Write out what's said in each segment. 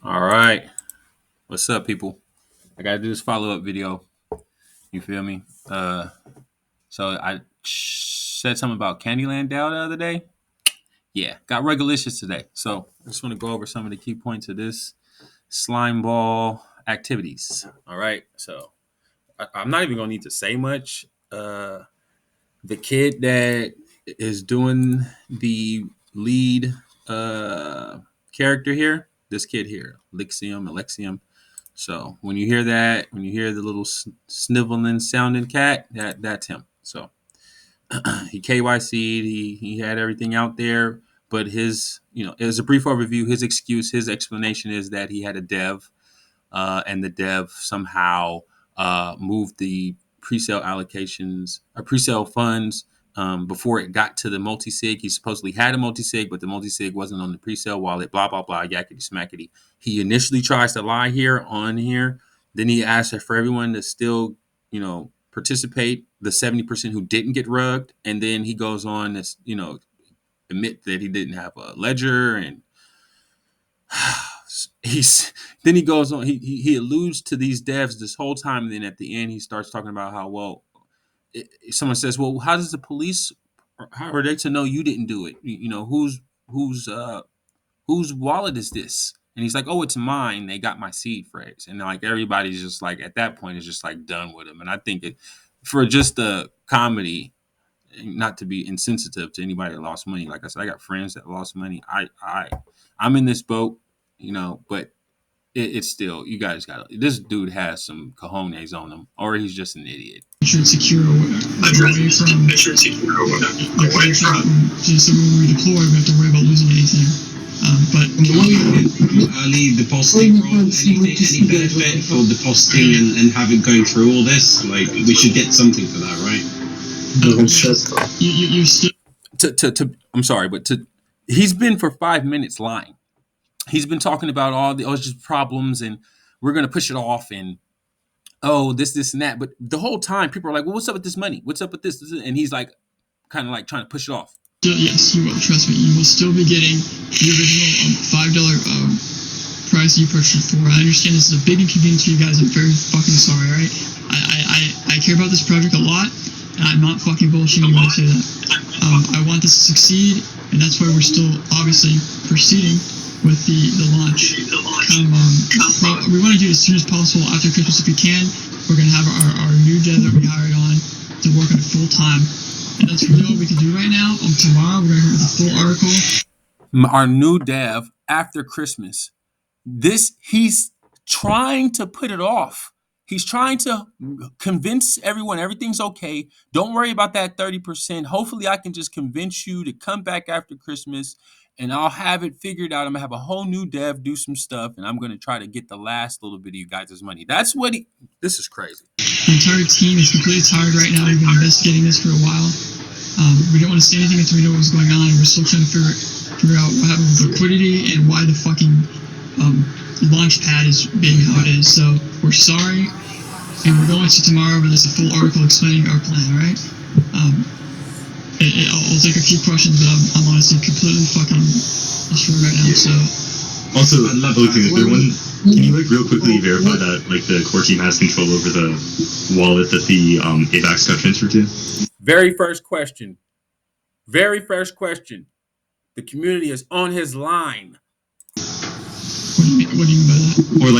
All right. What's up, people? I got to do this follow-up video. You feel me? So I said something about Kandyland Dow the other day. Yeah, got Regulicious today. So I just want to go over some of the key points of this slime ball activities. All right. So I'm not even going to need to say much. The kid that is doing the lead character here, this kid here, Alexium. So when you hear that, when you hear the little sniveling sounding cat, that's him. So he KYC'd, he had everything out there, but his, as a brief overview, his excuse, his explanation is that he had a dev, and the dev somehow moved the pre-sale allocations or pre-sale funds before it got to the multi-sig. He supposedly had a multi-sig, but the multi-sig wasn't on the pre-sale wallet, blah, blah, blah, yakety smackety. He initially tries to lie here on here. Then he asks for everyone to still, participate, the 70% who didn't get rugged. And then he goes on to, admit that he didn't have a ledger, and he goes on, he alludes to these devs this whole time, and then at the end he starts talking about how, someone says, well, how does the police, how are they to know you didn't do it? Whose wallet is this? And he's like, oh, it's mine. They got my seed phrase. And like everybody's just like, at that point, is just like done with him. And I think for just a comedy, not to be insensitive to anybody that lost money. Like I said, I got friends that lost money. I'm in this boat, but it's still, you guys got to, this dude has some cojones on him, or he's just an idiot. Secure away from so when we deploy, we have to worry about losing anything. But early depositing role, any benefit for depositing and having going through all this? Like, we should get something for that, right? You still. I'm sorry, but he's been for 5 minutes lying. He's been talking about all it's just problems, and we're gonna push it off, and this and that. But the whole time, people are like, well, what's up with this money? What's up with this? And he's like, kind of like trying to push it off. Yes, you will. Trust me. You will still be getting the original $5 price you purchased for. I understand this is a big inconvenience to you guys. I'm very fucking sorry, right? I care about this project a lot, and I'm not fucking bullshitting when I say that. I want this to succeed, and that's why we're still obviously proceeding with the launch. We want to do it as soon as possible after Christmas if we can. We're going to have our new dev that we hired on to work on it full time. And that's really all we can do right now. Tomorrow we're going to have the full article. Our new dev after Christmas. He's trying to put it off. He's trying to convince everyone everything's okay. Don't worry about that 30%. Hopefully I can just convince you to come back after Christmas, and I'll have it figured out. I'm going to have a whole new dev do some stuff, and I'm going to try to get the last little bit of you guys' money. That's what this is crazy. The entire team is completely tired right now. We've been investigating this for a while. We don't want to say anything until we know what's going on, and we're still trying to figure out what happened with liquidity and why the fucking launch pad is being how it is. So we're sorry, and we're going to tomorrow where there's a full article explaining our plan, all right? I'll take a few questions, but I'm honestly completely fucking destroyed right now. So also, can you real quickly verify that the core team has control over the wallet that the AVAX got transferred to? Very first question. The community is on his line. What do you mean by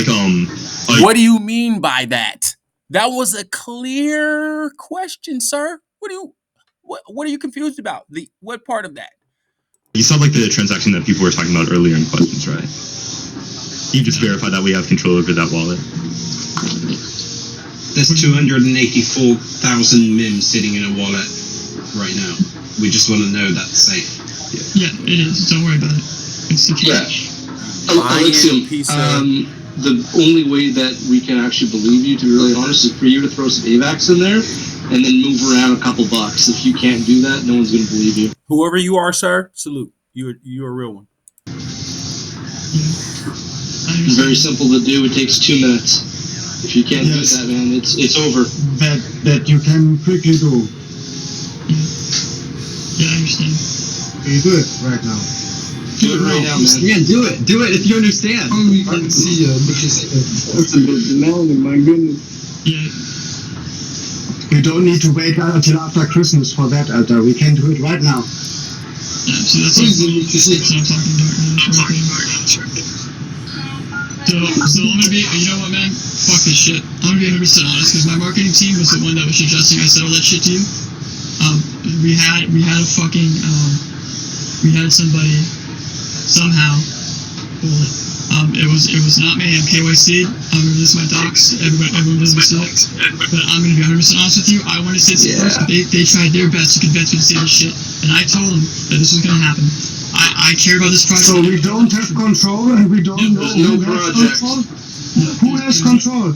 that? Or what do you mean by that? That was a clear question, sir. What are you confused about? What part of that? You saw the transaction that people were talking about earlier in questions, right? You just verify that we have control over that wallet. There's 284,000 MIM sitting in a wallet right now. We just want to know that's safe. Yeah, it is. Don't worry about it. It's secure. Yeah. Alexium, the only way that we can actually believe you, to be really honest, is for you to throw some AVAX in there and then move around a couple bucks. If you can't do that, no one's going to believe you. Whoever you are, sir, salute. You're a real one. It's very simple to do. It takes 2 minutes. If you can't do that, man, it's over. That you can quickly do. Yeah, I understand. Can you do it right now? Do it right now, man. Yeah, do it. Do it if you understand. Oh, we can see That's a bit long, my goodness. Yeah. We don't need to wait until after Christmas for that, Alter. We can do it right now. Yeah, so that's what I'm talking about. So I'm gonna be, you know what, man? Fuck this shit. I'm gonna be 100% honest, because my marketing team was the one that was suggesting I said all that shit to you. We had a fucking, we had somebody somehow pull it. It was not me. I'm KYC. This is my docs. Everyone does this shit. But I'm gonna be 100% honest with you. I wanted to say this first, but they tried their best to convince me to say this shit, and I told them that this was gonna happen. I care about this project. So we don't have control, and we don't know who has control. Who has control?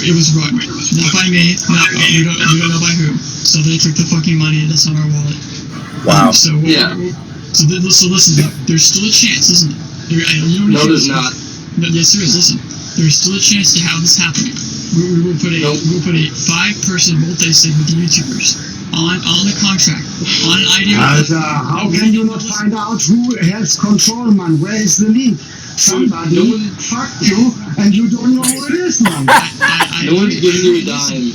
It was run. Not by me. We don't know by who. So they took the fucking money that's on our wallet. Wow. So listen. There's still a chance, isn't there? No, there's not. No, yes, there is. Listen, there's still a chance to have this happen. We will put a 5-person multi-sig with the YouTubers on the contract on an idea. Alter, how can you not find out who has control, man? Where is the link? Somebody fucked you, and you don't know who it is, man. No one's giving you a dime.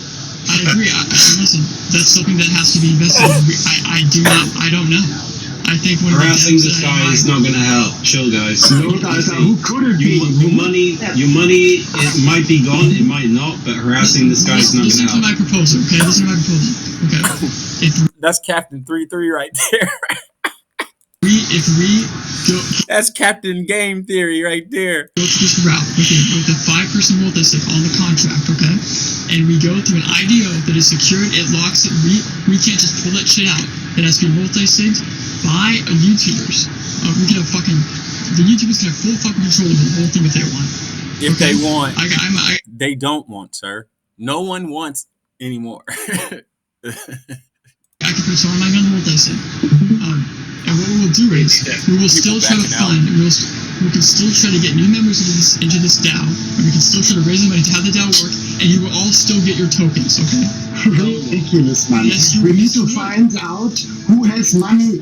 I agree. Listen, that's something that has to be investigated. I don't know. I think one Harassing this guy is not gonna help. Chill, guys. No, Alter, who could it be? Your money, it might be gone, it might not, but harassing this guy is not Listen gonna to my help. proposal, okay? Listen to my proposal, okay? That's Captain 3-3 right there. If we go, That's Captain Game Theory right there. go to this route with a 5-person multi-sig on the contract, okay? And we go through an IDO that is secured, it locks it. We can't just pull that shit out. It has to be multi-sigged by YouTubers. We can have the YouTubers can have full fucking control of the whole thing if they want. If they want. They They don't want, sir. No one wants anymore. I can put some of my gun multi-sig. And what we will do is we will still try to fund. We can still try to get new members into this DAO, and we can still try to raise the money to have the DAO work, and you will all still get your tokens, okay? Ridiculous, man. Yes, we need to find out who has money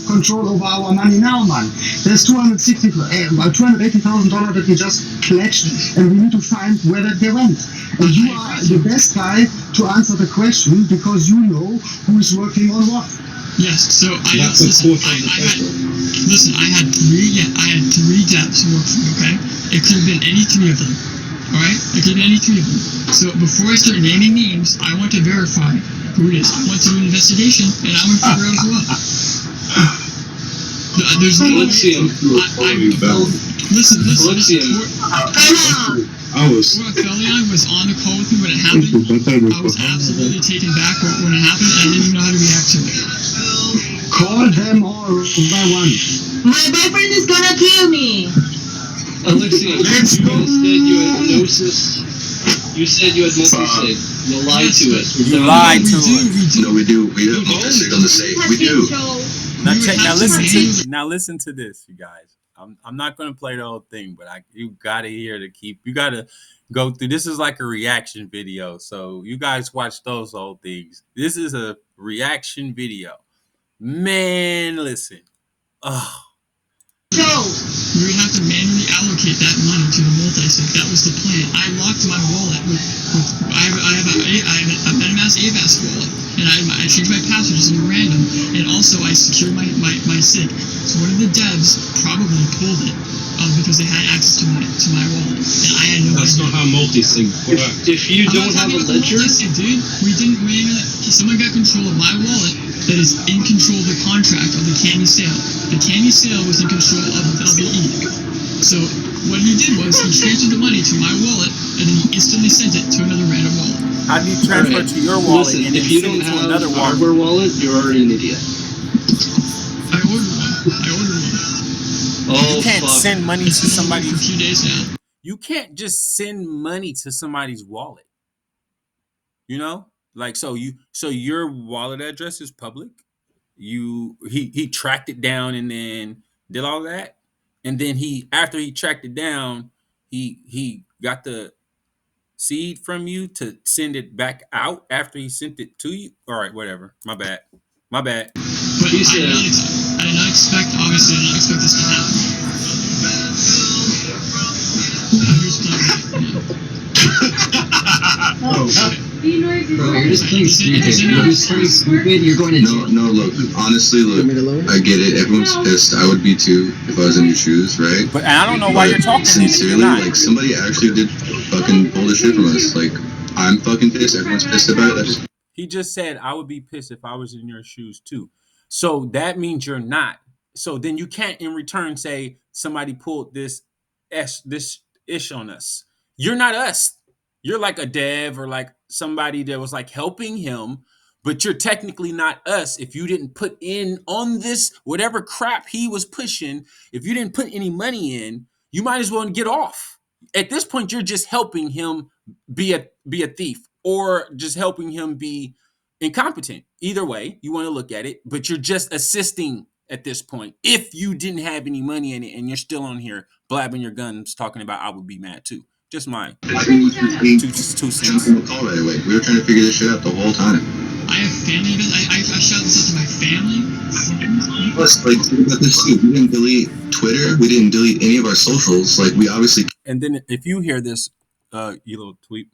control over our money now, man. There's $280,000 that we just pledged, and we need to find where they went. And you are the best guy to answer the question because you know who is working on what. Yes, so I had 3 devs who worked for me, okay? It could have been any 3 of them. Alright? It could have been any 3 of them. So before I start naming names, I want to verify who it is. I want to do an investigation, and I want to figure out who it is. There's no Let's see him. Listen. Let's see him. Felion was on the call with me when it happened. I was absolutely taken back when it happened, and I didn't even know how to react to it. Call them all by one. My boyfriend is gonna kill me. Alexia, Let's go. instead you had Gnosis. You said you had multi-sig. You lied to us. You lied to us. We do. We have multi-sig on the safe. We do. Now listen to this, you guys. I'm not gonna play the whole thing, but you gotta go through. This is like a reaction video, so you guys watch those old things. This is a reaction video. Man, listen. Oh. We would have to manually allocate that money to the multi-sig. That was the plan. I locked my wallet with I have a MetaMask AVAX wallet, and I changed my password to something random, and also I secured my sig. So one of the devs probably pulled it because they had access to my wallet, and I had no idea. That's not how multi-sig works. If you don't have a ledger, dude, we didn't manually. Someone got control of my wallet that is in control of the contract of the candy sale. The candy sale was in control of the LBE. So what he did was he transferred the money to my wallet, and then he instantly sent it to another random wallet. How do you transfer to your wallet and then if you send don't it to have another a wallet? hardware wallet, you're already an idiot. I ordered one. Oh, You can't fuck. send money to For a somebody's. few days now. You can't just send money to somebody's wallet. You know, like so your wallet address is public. He tracked it down and then did all that, and then after he tracked it down, he got the seed from you to send it back out after he sent it to you. All right, whatever. My bad. But I did not expect, obviously, I don't expect this to happen. Bro, you're just playing stupid. You're just playing stupid. You're going to jail. No, look. Honestly, look. I get it. Everyone's pissed. I would be too if I was in your shoes, right? But I don't know why you're talking. Sincerely, like somebody actually did fucking pull the shit from us. Like I'm fucking pissed. Everyone's pissed about it. He just said I would be pissed if I was in your shoes too. So that means you're not. So then you can't in return say somebody pulled this ish on us. You're not us. You're like a dev or like somebody that was like helping him, but you're technically not us if you didn't put in on this whatever crap he was pushing. If you didn't put any money in, you might as well get off. At this point, you're just helping him be a thief or just helping him be incompetent. Either way, you want to look at it, but you're just assisting at this point. If you didn't have any money in it and you're still on here blabbing your guns talking about I would be mad too. Just my two cents. Call right away. We were trying to figure this shit out the whole time. I have family. I shout this out to my family. Plus, like, we didn't delete Twitter. We didn't delete any of our socials. Like, we obviously. And then if you hear this, you little tweet.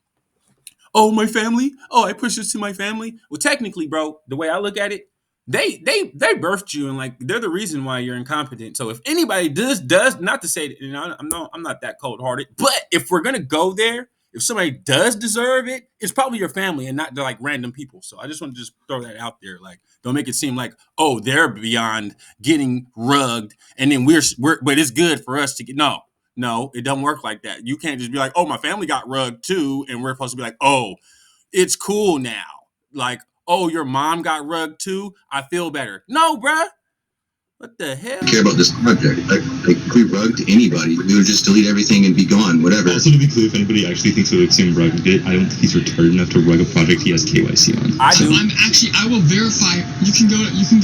Oh, my family. Oh, I pushed this to my family. Well, technically, bro, the way I look at it, they birthed you and like they're the reason why you're incompetent. So if anybody does not to say that, you know, I'm not that cold hearted, but if we're gonna go there, if somebody does deserve it, it's probably your family and not like random people. So I just want to just throw that out there. Like, don't make it seem like, oh, they're beyond getting rugged, and then we're but it's good for us to get no, it don't work like that. You can't just be like, oh, my family got rugged too, and we're supposed to be like, oh, it's cool now. Like, oh, your mom got rugged too. I feel better. No, bruh. What the hell? Care about this project. Like if we rugged anybody, we would just delete everything and be gone. Whatever. Also, to be clear, if anybody actually thinks that Alexium rugged it, I don't think he's retarded enough to rug a project he has KYC on. I do. I will verify. You can go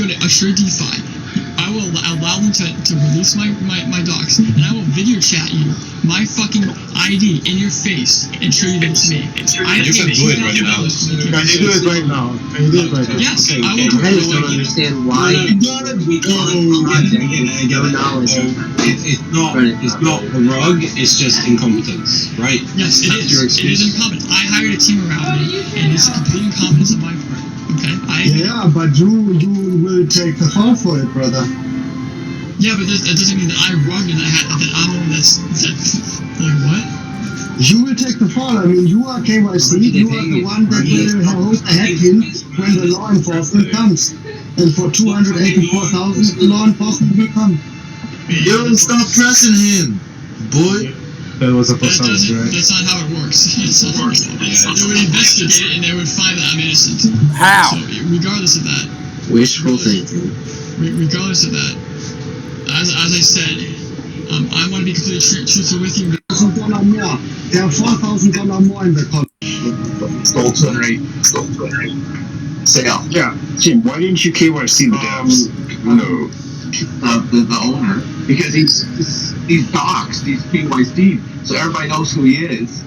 to Assure DeFi. I will allow them to release my docs, and I will video chat you my fucking ID in your face and show you that it's me. You can do it right now. Can you do it right now? Yes, Okay, I will okay. do I just don't it. understand why. It's not a rug, it's just incompetence, right? Yes, it That's your is. It is excuse. incompetence. I hired a team around me, and it's a complete incompetence on my part. Okay? Yeah, but you will take the fall for it, brother. Yeah, but that doesn't mean that I rugged and that I'm the one that's like what? You will take the fall. I mean, you are KYC. You are the one that will hold the head in when the law enforcement comes. And for 284,000, the law enforcement will come. Yo, stop pressing him, boy. That was a That's not how it works. They would investigate it and they would find that I'm innocent. How? So regardless of that. Wishful thinking. Regardless of that, as I said, I want to be completely truthful with you. $1,000 more. There are $4,000 more in the contract. Stole 208. Sale. Yeah. Jim, why didn't you KYC the devs? No. The owner, because he's doxed, he's KYC, so everybody knows who he is.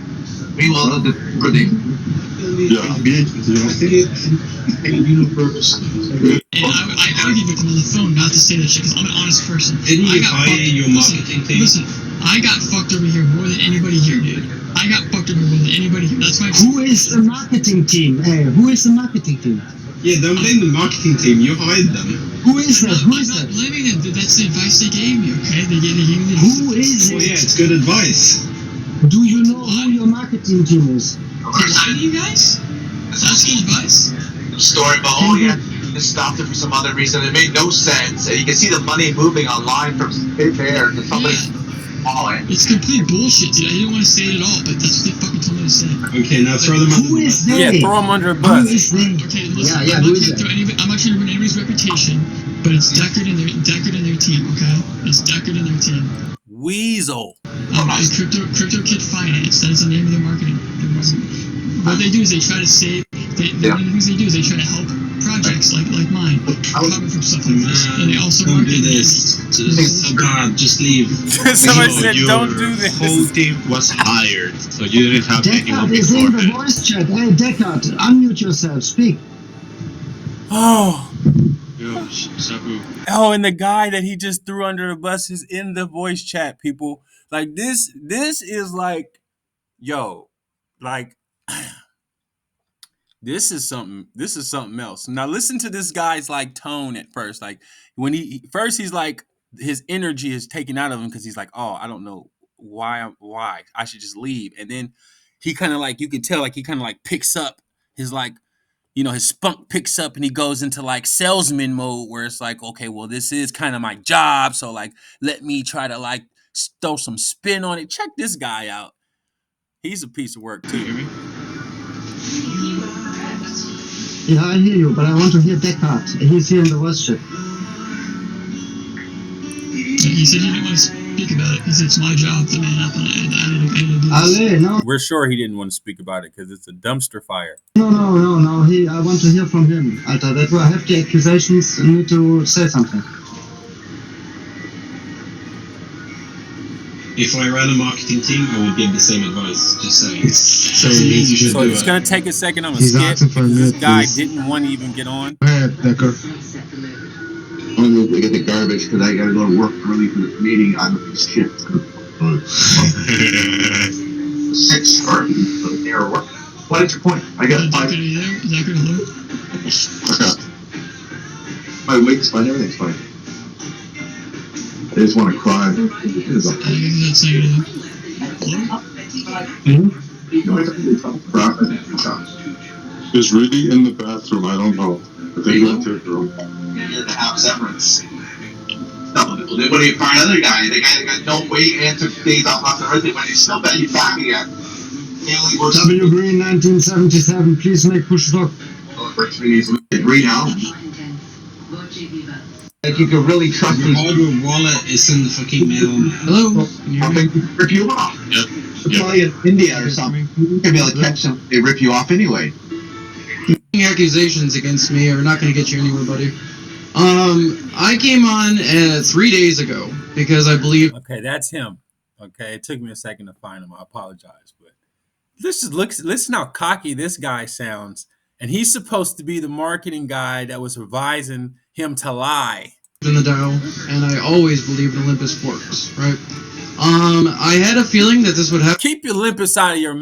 Meanwhile, the Yeah, good. And I argued with him on the phone not to say that shit because I'm an honest person. Didn't you hire your marketing team? Listen, I got fucked over here more than anybody here, dude. I got fucked over more than anybody here. That's why. Who is the marketing team? Hey, who is the marketing team? Yeah, don't blame the marketing team. You hired them. Who is that? Who is I'm not that? blaming them. That's the advice they gave me. Okay, they gave me the. Who is Well, yeah, it? it's good advice. Do you know who your marketing team is? To lie to you guys? That's good advice. story about, oh yeah, they stopped it for some other reason. It made no sense. And you can see the money moving online from there to somebody falling. It's complete bullshit, dude. I didn't want to say it at all, but that's what they fucking told me to say. Okay, now throw them under Who the is bus. they? Yeah, throw them under a Who bus. is they? Okay, listen, Yeah, I'm who is not that? I'm not trying to ruin anybody's reputation, but it's Deckard and their team, okay? It's Deckard and their team. Weasel. Crypto Kid Finance. That is the name of their marketing. What they do is they try to save. One of the things they do is they try to help projects like mine recover from stuff like this, and they also Don't do market this. So God, just leave. Somebody said, "Don't do this." Whole team was hired, so you didn't have anyone Deckard is in the beforehand. voice chat. Hey, Deckard, unmute yourself. Speak. Oh, Yo, Sabu. Oh, and the guy that he just threw under the bus is in the voice chat, people. Like this is like, yo, like this is something else. Now listen to this guy's like tone at first. Like when first he's like his energy is taken out of him because he's like, oh, I don't know why I should just leave. And then he kind of like, you can tell like he kind of like picks up his like, his spunk picks up and he goes into like salesman mode where it's like, okay, well, this is kind of my job. So like, let me try to like throw some spin on it. Check this guy out. He's a piece of work too. Yeah, I hear you, but I want to hear Deckard. He's here in the voice chat. He said he didn't want to speak about it. He said it's my job to man up, and I need to do this. No. We're sure he didn't want to speak about it because it's a dumpster fire. No. I want to hear from him. Alter, that were hefty accusations. I need to say something. If I ran a marketing team, I would give the same advice. Just saying. So it's going to take a second. I'm going to skip because this guy didn't want to even get on. Go ahead, Decker. I'm going to get the garbage because I got to go to work early for this meeting. I'm a piece of shit. 6 starting for the near work. What is your point? I got 5. Is that good, Lou? My week's fine. Everything's fine. I just want to cry. I guess that's negative. Is Rudy in the bathroom? I don't know. But they go to the room. You're the house severance. What do you find another guy? The guy that got no weight and took days off after everything, but he's still betting back again. W Green 1977, please make push talk. Green out. Like you could really trust Your hardware wallet is in the fucking mail. Hello? I'll rip you off. Yep. Probably in India or something. You can be able to catch them. They rip you off anyway. Accusations against me are not going to get you anywhere, buddy. I came on 3 days ago because I believe. Okay, that's him. Okay, it took me a second to find him. I apologize, but listen how cocky this guy sounds, and he's supposed to be the marketing guy that was advising him to lie. In the Dow, and I always believed Olympus works, right? I had a feeling that this would happen. Keep your Olympus out of your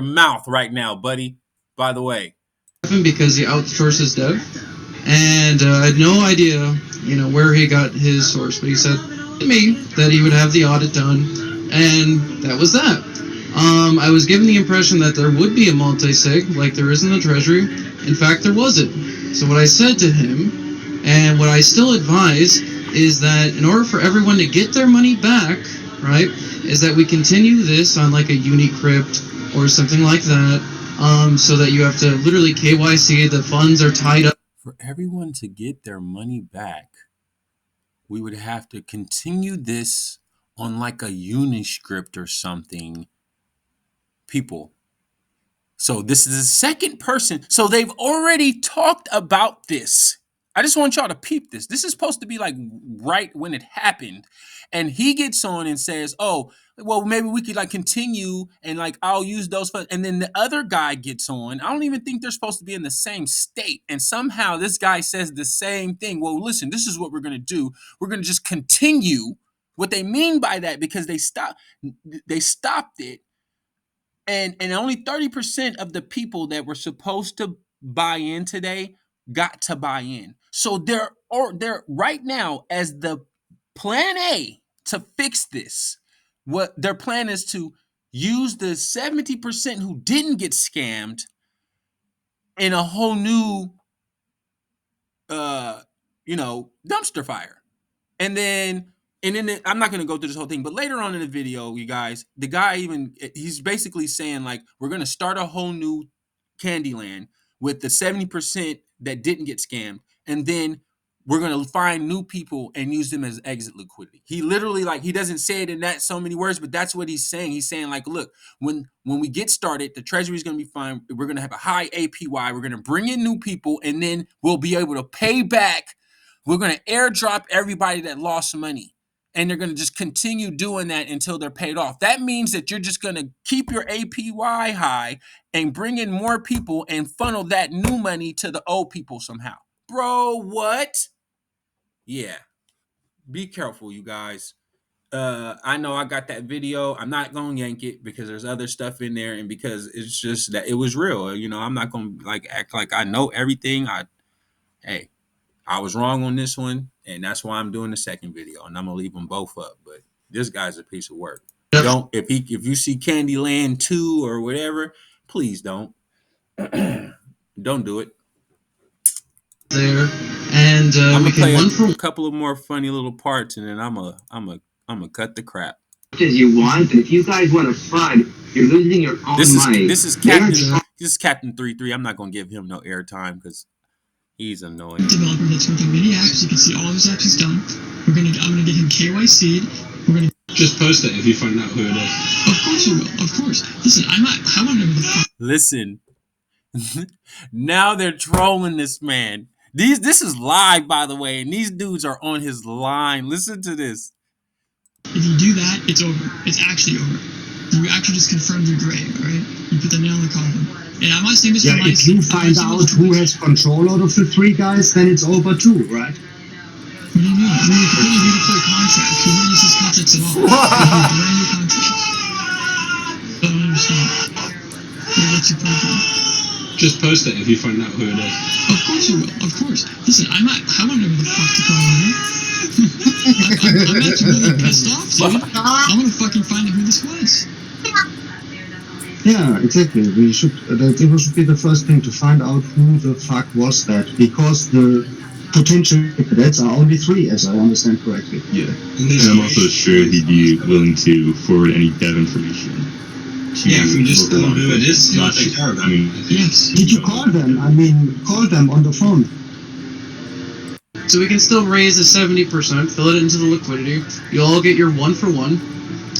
mouth right now, buddy. By the way, because he outsources dev, and I had no idea, where he got his source, but he said to me that he would have the audit done, and that was that. I was given the impression that there would be a multi-sig like there is in the Treasury. In fact, there wasn't. So what I said to him, and what I still advise, is that in order for everyone to get their money back, right, is that we continue this on like a Unicrypt or something like that, so that you have to literally KYC, the funds are tied up. For everyone to get their money back, we would have to continue this on like a Uniscript or something. People. So this is the second person. So they've already talked about this. I just want y'all to peep this. This is supposed to be like right when it happened. And he gets on and says, oh, well, maybe we could like continue and like I'll use those funds. And then the other guy gets on. I don't even think they're supposed to be in the same state. And somehow this guy says the same thing. Well, listen, this is what we're going to do. We're going to just continue. What they mean by that, because they stopped it. And only 30% of the people that were supposed to buy in today got to buy in. So they're right now as the plan A to fix this. What their plan is to use the 70% who didn't get scammed in a whole new, dumpster fire. And then I'm not going to go through this whole thing, but later on in the video, you guys, the guy he's basically saying like, we're going to start a whole new Kandyland with the 70% that didn't get scammed. And then we're going to find new people and use them as exit liquidity. He literally he doesn't say it in that so many words, but that's what he's saying. He's saying like, look, when we get started, the Treasury is going to be fine. We're going to have a high APY. We're going to bring in new people and then we'll be able to pay back. We're going to airdrop everybody that lost money. And they're going to just continue doing that until they're paid off. That means that you're just going to keep your APY high and bring in more people and funnel that new money to the old people somehow. Bro, what? yeah, be careful, you guys. I know I got that video. I'm not gonna yank it because there's other stuff in there, and because it's just that it was real. You know, I'm not gonna like act like I know everything. Hey, I was wrong on this one, and that's why I'm doing the second video, and I'm gonna leave them both up. But this guy's a piece of work. Don't if you see Kandyland 2 or whatever, please don't. Don't do it. There, and I'm we gonna play can one a couple of more funny little parts, and then I'm gonna cut the crap. As you want, if you guys want to fight, you're losing your own money. This is Captain 3-3. I'm not gonna give him no airtime because he's annoying. Developer that's working many apps. You can see all of his apps he's done. I'm gonna get him KYC'd. We're gonna just post it if you find out who it is. Of course you will. Of course. Listen, I want to know who the fuck. Listen. Now they're trolling this man. This is live, by the way, and these dudes are on his line. Listen to this. If you do that, it's over. It's actually over. You actually just confirmed your grave, alright? You put the nail in the coffin. And I'm not saying this yeah, if you find out who has control out of the 3 guys, then it's over too, right? What do you mean? I mean, you completely redeploy contracts. Who releases contracts at all? Brand new contracts. I don't understand. What's your problem? Just post it if you find out who it is. Of course you will. Of course. Listen, I want to know who the fuck to call on here. I'm actually really pissed off, so I want to fucking find out who this was. Yeah, exactly. We should. That should be the first thing to find out who the fuck was that, because the potential cadets are only 3, as I understand correctly. Yeah, and I'm also sure he'd be willing to forward any dev information. Yeah, if we just tell them who it is, not take care of them. I mean, yes. Did you call them? I mean, call them on the phone. So we can still raise the 70%, fill it into the liquidity. You'll all get your 1-for-1,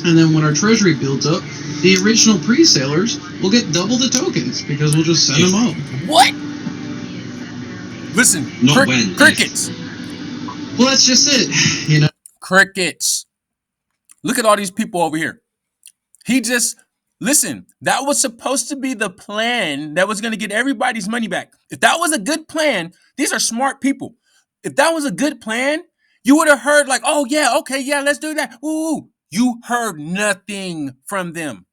and then when our treasury builds up, the original pre-sailers will get double the tokens because we'll just send them out. What? Listen, crickets. Well, that's just it, you know. Crickets. Look at all these people over here. Listen, that was supposed to be the plan that was going to get everybody's money back. If that was a good plan, these are smart people. If that was a good plan, you would have heard like, oh, yeah, okay, yeah, let's do that. Ooh, you heard nothing from them.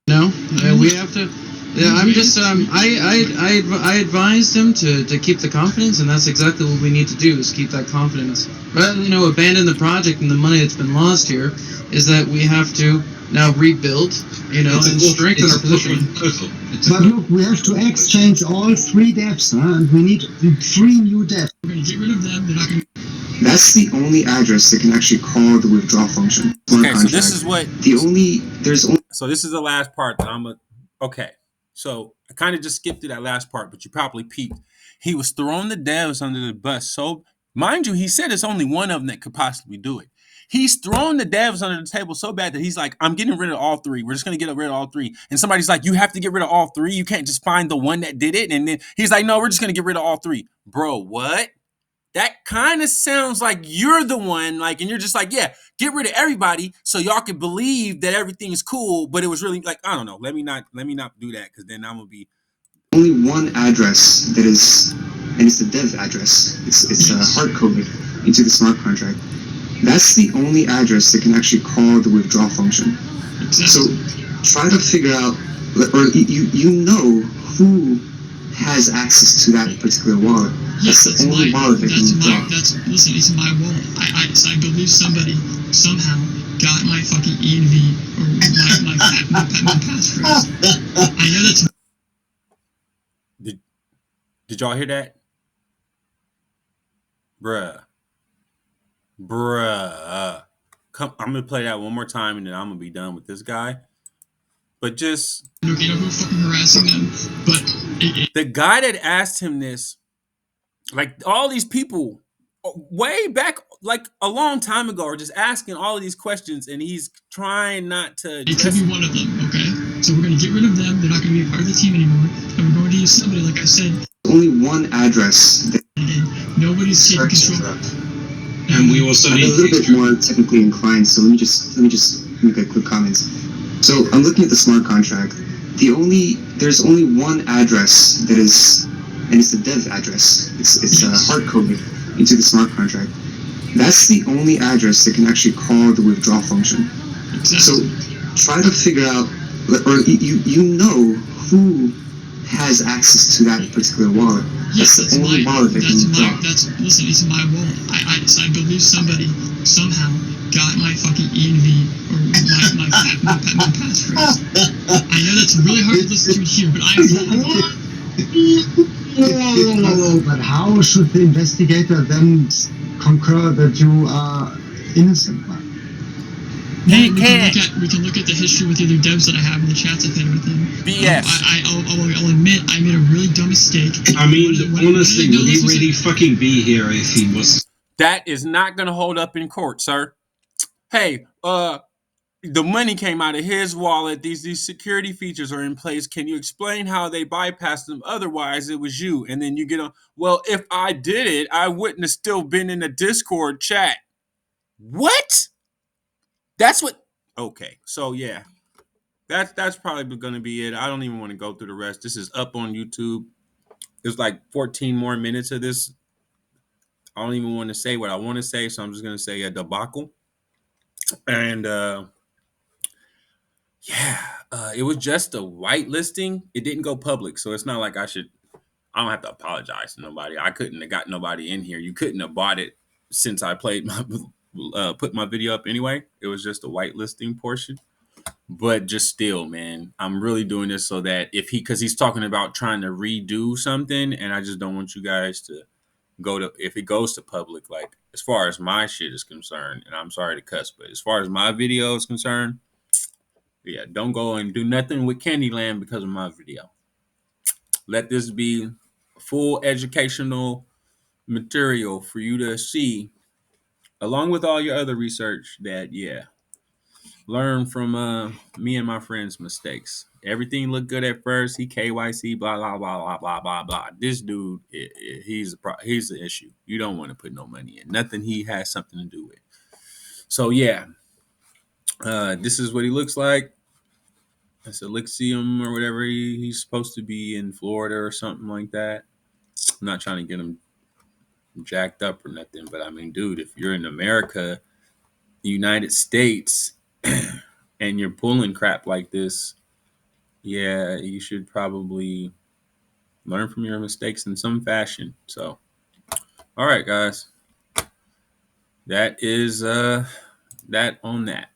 No, we have to. Yeah, I'm just. I advised him to keep the confidence, and that's exactly what we need to do is keep that confidence. Rather than abandon the project and the money that's been lost here, is that we have to now rebuild, and strengthen our position. But look, we have to exchange all 3 devs, and we need 3 new devs. We're going to get rid of them. They're not going to... That's the only address that can actually call the withdraw function. Okay, so this is what... So this is the last part that okay, so I kind of just skipped through that last part, but you probably peeped. He was throwing the devs under the bus. So, mind you, he said it's only one of them that could possibly do it. He's throwing the devs under the table so bad that he's like, I'm getting rid of all 3. We're just going to get rid of all 3. And somebody's like, you have to get rid of all 3. You can't just find the one that did it. And then he's like, no, we're just going to get rid of all 3. Bro, what? That kind of sounds like you're the one, and you're just like, yeah, get rid of everybody so y'all can believe that everything is cool. But it was really I don't know. Let me not do that because then I'm going to be. Only one address that is, and it's the dev address. It's hard-coded into the smart contract. That's the only address that can actually call the withdraw function. So try to figure out, or you know who has access to that particular wallet. Yes, that's the only wallet that can withdraw. Listen, it's my wallet. I believe somebody somehow got my fucking ENV or my passphrase. I know that's... Did y'all hear that? Bruh. Come, I'm gonna play that one more time and then I'm gonna be done with this guy. But just who fucking harassing them? But the guy that asked him this, all these people way back, a long time ago, are just asking all of these questions, and he's trying not to. It could be one of them. Okay, so we're gonna get rid of them. They're not gonna be a part of the team anymore, and we're going to use somebody, like I said. Only one address. Again, nobody's taking control. And we also I'm need a little bit more technically inclined, so let me just make a quick comments. So I'm looking at the smart contract. There's only one address that is, and it's the dev address. It's hard-coded into the smart contract. That's the only address that can actually call the withdraw function. So try to figure out, or you know who has access to that particular wallet. Yes, that's the only wallet that can withdraw. Listen, it's my wallet. So I believe somebody somehow got my fucking ENV or my passphrase. I know that's really hard to listen to here, but But how should the investigator then concur that you are innocent, man? He we can't. can look at the history with the other devs that I have in the chats I've had with them. BS. I'll admit I made a really dumb mistake. I mean, honestly, would he really fucking be here if he was? That is not going to hold up in court, sir. Hey, the money came out of his wallet. These security features are in place. Can you explain how they bypassed them? Otherwise, it was you. And then you get on, well, if I did it, I wouldn't have still been in the Discord chat. What? That's what. Okay, so yeah, that's probably going to be it. I don't even want to go through the rest. This is up on YouTube. There's like 14 more minutes of this. I don't even want to say what I want to say, so I'm just going to say a debacle. And it was just a whitelisting. It didn't go public, so it's not like I don't have to apologize to nobody. I couldn't have got nobody in here. You couldn't have bought it since I put my video up anyway. It was just a whitelisting portion. But just still, man, I'm really doing this so that because he's talking about trying to redo something, and I just don't want you guys to if it goes to public, like as far as my shit is concerned, and I'm sorry to cuss, but as far as my video is concerned, yeah, don't go and do nothing with Kandyland because of my video. Let this be full educational material for you to see, along with all your other research, that learn from me and my friend's mistakes. Everything looked good at first. He KYC, blah blah blah blah blah blah blah. This dude, he's the issue. You don't want to put no money in nothing he has something to do with. So yeah, this is what he looks like. That's Elixium or whatever he's supposed to be in Florida or something like that. I'm not trying to get him jacked up or nothing, but I mean, dude, if you're in America, United States, and you're pulling crap like this, yeah, you should probably learn from your mistakes in some fashion. So, all right, guys, that is that on that.